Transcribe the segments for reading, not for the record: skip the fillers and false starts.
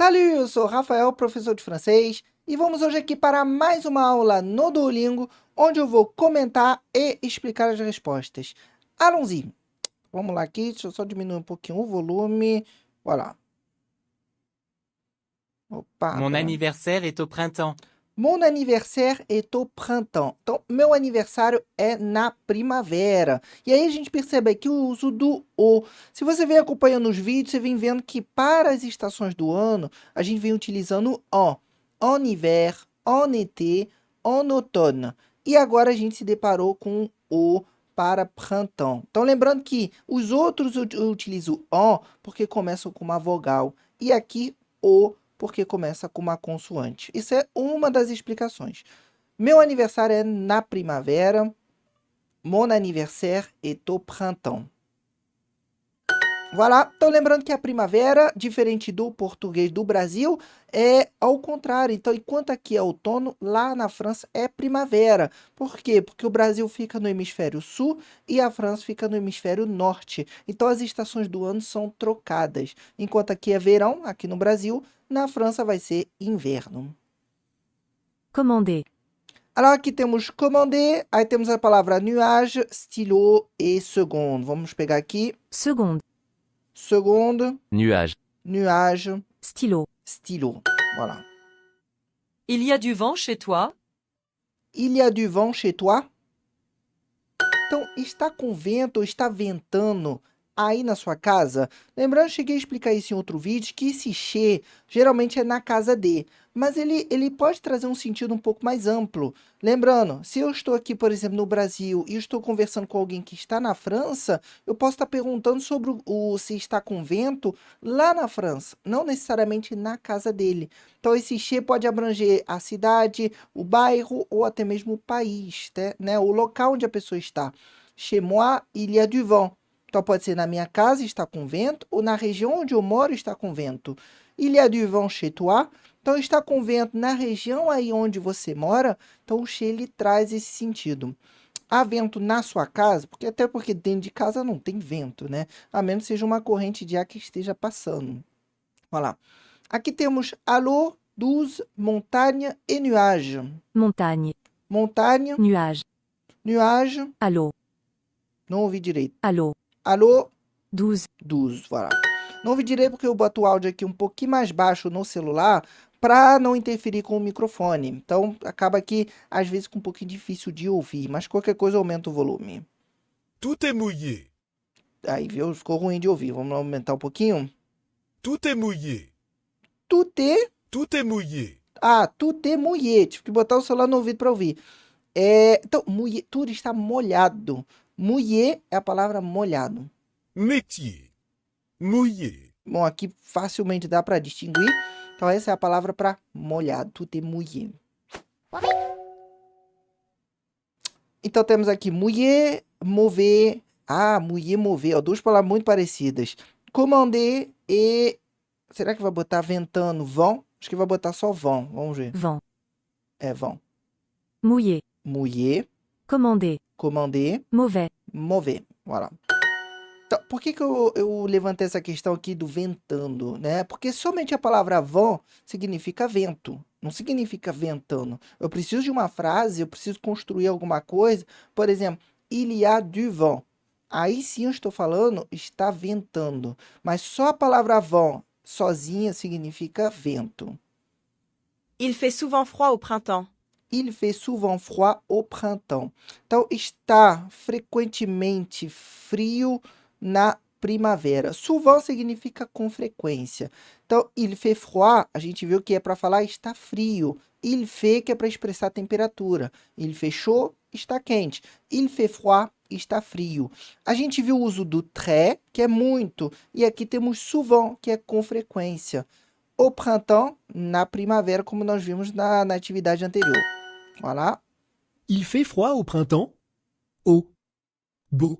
Salut, eu sou Rafael, professor de francês, e vamos hoje aqui para mais uma aula no Duolingo, onde eu vou comentar e explicar as respostas. Allons-y! Vamos lá aqui, deixa eu só diminuir um pouquinho o volume. Voilà. Opa, Mon pera. anniversaire est au printemps. Mon anniversaire est au printemps. Então, meu aniversário é na primavera. E aí a gente percebe aqui o uso do o. Se você vem acompanhando os vídeos, você vem vendo que para as estações do ano, a gente vem utilizando en. En hiver, en été, en automne. E agora a gente se deparou com o para printemps. Então, lembrando que os outros eu utilizo en porque começam com uma vogal. E aqui o porque começa com uma consoante. Isso é uma das explicações. Meu aniversário é na primavera. Mon anniversaire est au printemps. Voilà. Então, lembrando que a primavera, diferente do português do Brasil, é ao contrário. Então, enquanto aqui é outono, lá na França é primavera. Por quê? Porque o Brasil fica no hemisfério sul e a França fica no hemisfério norte. Então, as estações do ano são trocadas. Enquanto aqui é verão, aqui no Brasil, na França vai ser inverno. Commander. Alors, aqui temos commander, aí temos a palavra nuage, stylo e seconde. Vamos pegar aqui. Seconde. Seconde, Nuage. nuage, Stylo. stylo. Voilà. Il y a du vent chez toi? Il y a du vent chez toi? Então, está com vento ou está ventando aí na sua casa? Lembrando, cheguei a explicar isso em outro vídeo, que esse che geralmente é na casa de, mas ele pode trazer um sentido um pouco mais amplo. Lembrando, se eu estou aqui, por exemplo, no Brasil e estou conversando com alguém que está na França, eu posso estar perguntando sobre se está com vento lá na França, não necessariamente na casa dele. Então, esse che pode abranger a cidade, o bairro ou até mesmo o país, né? O local onde a pessoa está. Chez moi, il y a du vent. Então, pode ser na minha casa está com vento, ou na região onde eu moro está com vento. Il y a du vent chez toi. Então, está com vento na região aí onde você mora. Então, o che, ele traz esse sentido. Há vento na sua casa, até porque dentro de casa não tem vento, né? A menos que seja uma corrente de ar que esteja passando. Olha lá. Aqui temos alô, douze, montagne e nuage. Montagne. Montagne, Nuage. nuage, Allô. não ouvi direito. Allô. Alô, 12. 12, voilà. Não ouvi direito porque eu boto o áudio aqui um pouquinho mais baixo no celular para não interferir com o microfone. Então, acaba aqui, às vezes, com um pouquinho difícil de ouvir, mas qualquer coisa aumenta o volume. Tout est mouillé. Aí, viu? Ficou ruim de ouvir. Vamos aumentar um pouquinho. Tout est mouillé. Tout est... Tout est mouillé. Ah, tout est mouillé. Tive que botar o celular no ouvido para ouvir. Então, mouillé, tudo está molhado. Mouillé é a palavra molhado. Métier. Mouillé. Bom, aqui facilmente dá para distinguir. Então, essa é a palavra para molhado. Tout est mouillé. Então, temos aqui mouillé, mauvais. Ah, mouillé, mauvais. Ó, duas palavras muito parecidas. Commander e... Será que vai botar ventando, vent? Acho que vai botar só vent. Vamos ver. Vent. É vent. Mouillé. Mouillé, Commander. commander, Mauvais. mauvais. Voilà. Então, por que eu levantei essa questão aqui do ventando, né? Porque somente a palavra vent significa vento, não significa ventando. Eu preciso de uma frase, eu preciso construir alguma coisa. Por exemplo, il y a du vent. Aí sim eu estou falando está ventando. Mas só a palavra vent sozinha significa vento. Il fait souvent froid au printemps. Il fait souvent froid au printemps. Então, está frequentemente frio na primavera. Souvent significa com frequência. Então, il fait froid, a gente viu que é para falar está frio. Il fait, que é para expressar temperatura. Il fait chaud, está quente. Il fait froid, está frio. A gente viu o uso do très, que é muito. E aqui temos souvent, que é com frequência. Au printemps, na primavera, como nós vimos na atividade anterior. Voilà. Il fait froid au printemps? Au. Beau.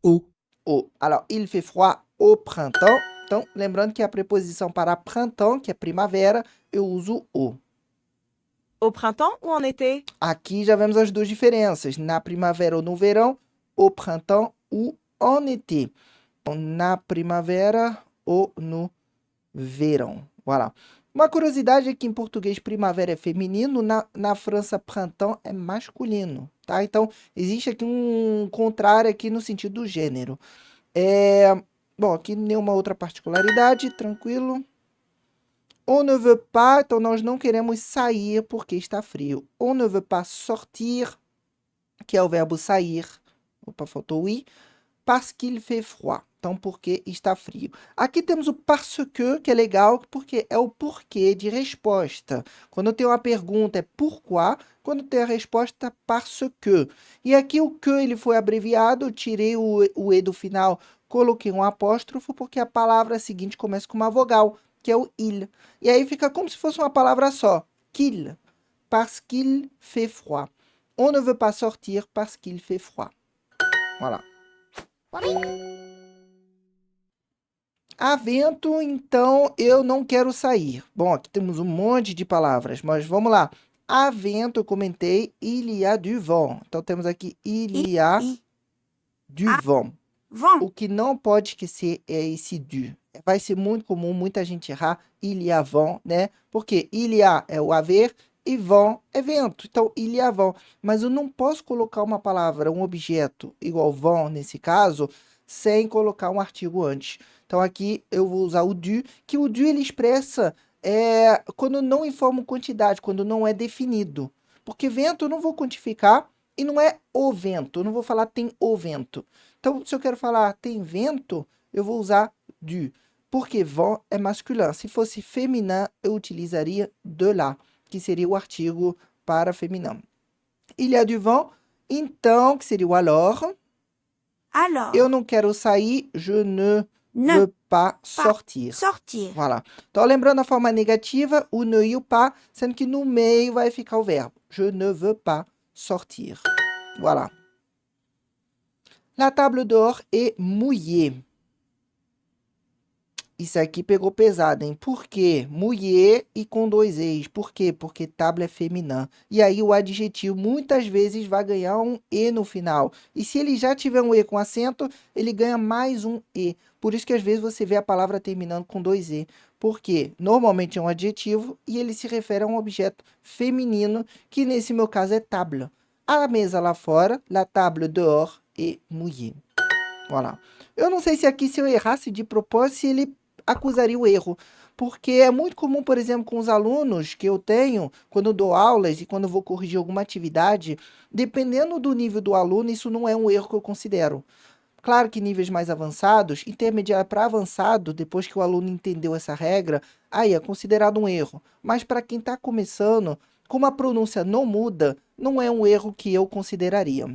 Au. Au. Alors, il fait froid au printemps. Então, lembrando que a preposição para printemps, que é primavera, eu uso o. Au printemps ou en été? Aqui já vemos as duas diferenças. Na primavera ou no verão, au printemps ou en été. Na primavera ou no verão. Voilà. Uma curiosidade é que em português primavera é feminino, na França printemps é masculino, tá? Então, existe aqui um contrário aqui no sentido do gênero. Bom, aqui nenhuma outra particularidade, tranquilo. On ne veut pas, então nós não queremos sair porque está frio. On ne veut pas sortir, que é o verbo sair. Opa, faltou o i. Parce qu'il fait froid. Então, porque está frio. Aqui temos o parce que é legal, porque é o porquê de resposta. Quando tem uma pergunta é pourquoi, quando tem a resposta parce que. E aqui o que ele foi abreviado, eu tirei o e do final, coloquei um apóstrofo, porque a palavra seguinte começa com uma vogal, que é o il. E aí fica como se fosse uma palavra só, qu'il, parce qu'il fait froid. On ne veut pas sortir parce qu'il fait froid. Voilà. Há vento, então eu não quero sair. Bom, aqui temos um monte de palavras, mas vamos lá. Há vento, eu comentei, il y a du vent. Então temos aqui il y a du vent. O que não pode esquecer é esse du. Vai ser muito comum, muita gente errar il y a vent, né? Porque il y a é o haver e vent é vento. Então, il y a vent. Mas eu não posso colocar uma palavra, um objeto igual vent nesse caso, sem colocar um artigo antes. Então, aqui eu vou usar o du, que o du ele expressa quando não informa quantidade, quando não é definido. Porque vento eu não vou quantificar e não é o vento. Eu não vou falar tem o vento. Então, se eu quero falar tem vento, eu vou usar du. Porque vent é masculin. Se fosse feminin, eu utilizaria de là, que seria o artigo para feminino. Il y a du vent, então, que seria o alors. Alors, Eu não quero sair, je ne veux pas sortir. sortir. Voilà. Então, lembrando a forma negativa, o ne e o pas, sendo que no meio vai ficar o verbo. Je ne veux pas sortir. Voilà. La table dehors est mouillée. Isso aqui pegou pesado, hein? Por quê? Mouillé e com dois e's. Por quê? Porque table é feminino. E aí o adjetivo muitas vezes vai ganhar um e no final. E se ele já tiver um e com acento, ele ganha mais um e. Por isso que às vezes você vê a palavra terminando com dois e. Porque normalmente é um adjetivo e ele se refere a um objeto feminino, que nesse meu caso é table. A mesa lá fora, la table dehors est mouillée. Voilà. Eu não sei se aqui, se eu errasse de propósito, se ele acusaria o erro, porque é muito comum, por exemplo, com os alunos que eu tenho, quando eu dou aulas e quando eu vou corrigir alguma atividade, dependendo do nível do aluno, isso não é um erro que eu considero. Claro que níveis mais avançados, intermediário para avançado, depois que o aluno entendeu essa regra, aí é considerado um erro. Mas para quem está começando, como a pronúncia não muda, não é um erro que eu consideraria.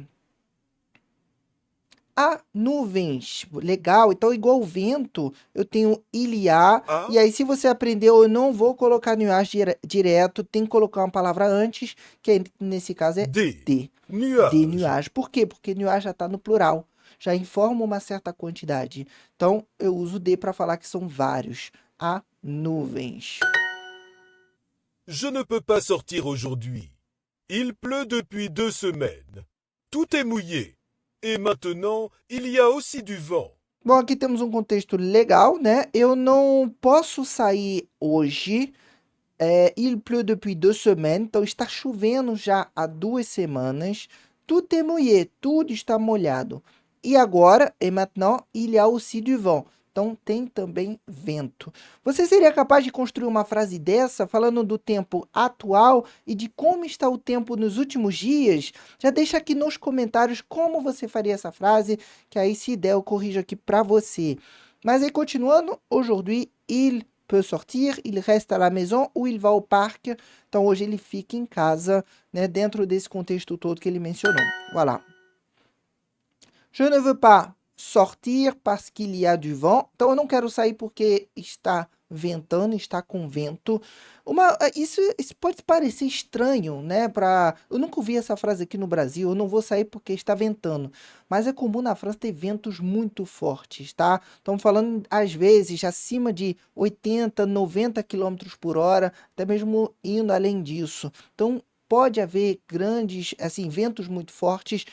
Há nuvens. Legal. Então, igual o vento, eu tenho il y a. E aí, se você aprendeu, eu não vou colocar nuage direto. Tem que colocar uma palavra antes, que nesse caso é de. Nuages. De nuage. Por quê? Porque nuage já está no plural. Já informa uma certa quantidade. Então, eu uso de para falar que são vários. Há nuvens. Je ne peux pas sortir aujourd'hui. Il pleut depuis 2 semaines. Tout est mouillé. Et maintenant, il y a aussi du vent. Bom, aqui temos um contexto legal, né? Eu não posso sair hoje. Il pleut depuis 2 semaines. Então, está chovendo já há 2 semanas. Tout est mouillé. Tudo está molhado. E agora, et maintenant, il y a aussi du vent. Então, tem também vento. Você seria capaz de construir uma frase dessa, falando do tempo atual e de como está o tempo nos últimos dias? Já deixa aqui nos comentários como você faria essa frase, que aí, se der, eu corrijo aqui para você. Mas aí, continuando, aujourd'hui, il peut sortir, il reste à la maison ou il va au parc. Então, hoje ele fica em casa, né, dentro desse contexto todo que ele mencionou. Voilà. Je ne veux pas sortir parce qu'il y a du vent. Então, eu não quero sair porque está ventando, está com vento. Isso pode parecer estranho, né? Eu nunca ouvi essa frase aqui no Brasil. Eu não vou sair porque está ventando. Mas é comum na França ter ventos muito fortes, tá? Estamos falando, às vezes, acima de 80, 90 km por hora, até mesmo indo além disso. Então, pode haver grandes, assim, ventos muito fortes.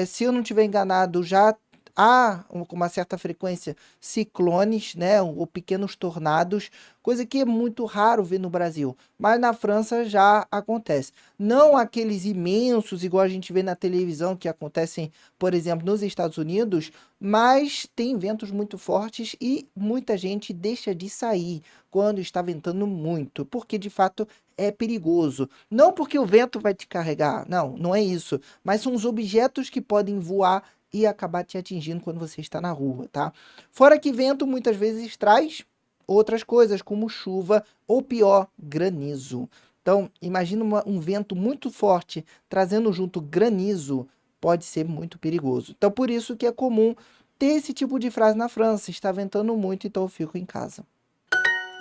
Se eu não estiver enganado, já há com uma certa frequência ciclones, né, ou pequenos tornados, coisa que é muito raro ver no Brasil, mas na França já acontece. Não aqueles imensos, igual a gente vê na televisão, que acontecem, por exemplo, nos Estados Unidos, mas tem ventos muito fortes e muita gente deixa de sair quando está ventando muito, porque de fato é perigoso. Não porque o vento vai te carregar, não, não é isso, mas são os objetos que podem voar e acabar te atingindo quando você está na rua, tá? Fora que vento muitas vezes traz outras coisas, como chuva ou pior, granizo. Então, imagina um vento muito forte trazendo junto granizo, pode ser muito perigoso. Então, por isso que é comum ter esse tipo de frase na França: está ventando muito, então eu fico em casa.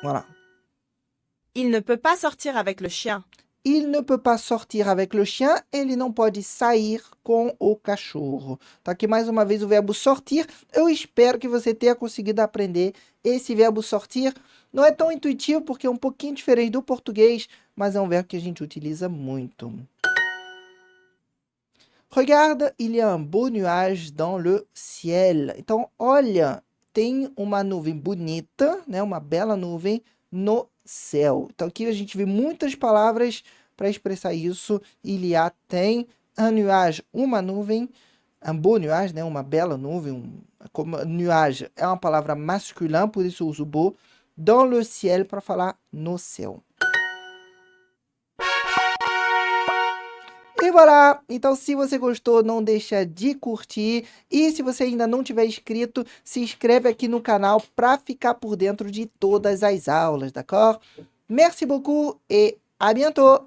Vamos lá. Il ne peut pas sortir avec le chien. Il ne peut pas sortir avec le chien. Ele não pode sair com o cachorro. Tá aqui mais uma vez o verbo sortir. Eu espero que você tenha conseguido aprender esse verbo sortir. Não é tão intuitivo porque é um pouquinho diferente do português, mas é um verbo que a gente utiliza muito. Regarde, il y a un beau nuage dans le ciel. Então, olha, tem uma nuvem bonita, né? Uma bela nuvem no céu. Então, aqui a gente vê muitas palavras para expressar isso. Il y a, tem, un nuage, uma nuvem, un beau nuage, né? Uma bela nuvem. Como nuage é uma palavra masculina, por isso eu uso beau. Dans le ciel, para falar no céu. E voilà! Então, se você gostou, não deixa de curtir. E se você ainda não tiver inscrito, se inscreve aqui no canal para ficar por dentro de todas as aulas, d'accord? Merci beaucoup et à bientôt!